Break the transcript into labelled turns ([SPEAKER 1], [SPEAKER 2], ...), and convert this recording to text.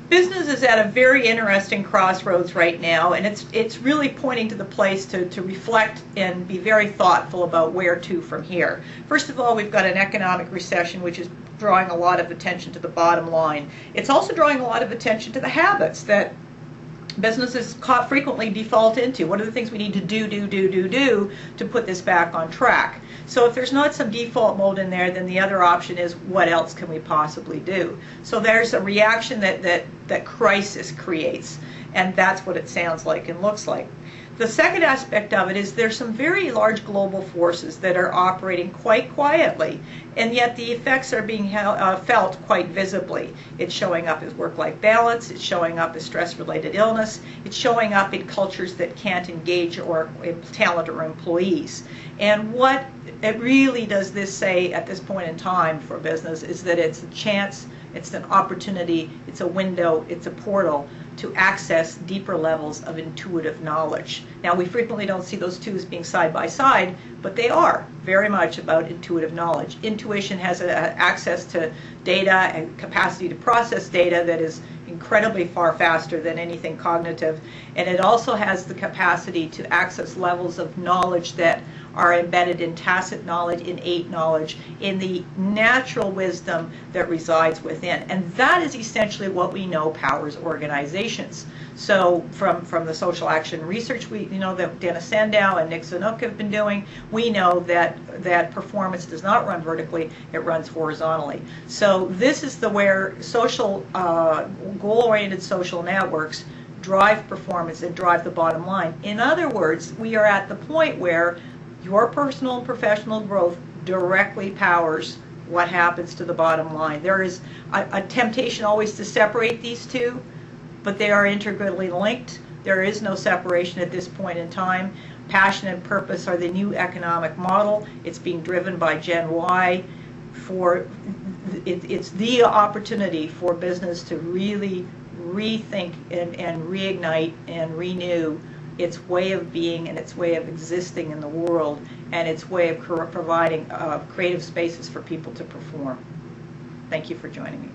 [SPEAKER 1] Business is at a very interesting crossroads right now, and it's really pointing to the place to reflect and be very thoughtful about where to from here. First of all, we've got an economic recession, which is drawing a lot of attention to the bottom line. It's also drawing a lot of attention to the habits that businesses frequently default into. What are the things we need to do to put this back on track? So if there's not some default mode in there, then the other option is, what else can we possibly do? So there's a reaction that crisis creates, and that's what it sounds like and looks like. The second aspect of it is there's some very large global forces that are operating quite quietly, and yet the effects are being felt quite visibly. It's showing up as work-life balance, it's showing up as stress-related illness, it's showing up in cultures that can't engage or talent or employees. And what it really does this say at this point in time for business is that it's a chance, it's an opportunity, it's a window, it's a portal to access deeper levels of intuitive knowledge. Now, we frequently don't see those two as being side by side, but they are very much about intuitive knowledge. Intuition has access to data and capacity to process data that is incredibly far faster than anything cognitive, and it also has the capacity to access levels of knowledge that are embedded in tacit knowledge, innate knowledge, in the natural wisdom that resides within. And that is essentially what we know powers organizations. So from the social action research we know that Dennis Sandow and Nick Zanuck have been doing, we know that performance does not run vertically, it runs horizontally. So this is where social, goal-oriented social networks drive performance and drive the bottom line. In other words, we are at the point where your personal and professional growth directly powers what happens to the bottom line. There is a temptation always to separate these two, but they are integrally linked. There is no separation at this point in time. Passion and purpose are the new economic model. It's being driven by Gen Y. It's the opportunity for business to really rethink and reignite and renew its way of being and its way of existing in the world, and its way of providing creative spaces for people to perform. Thank you for joining me.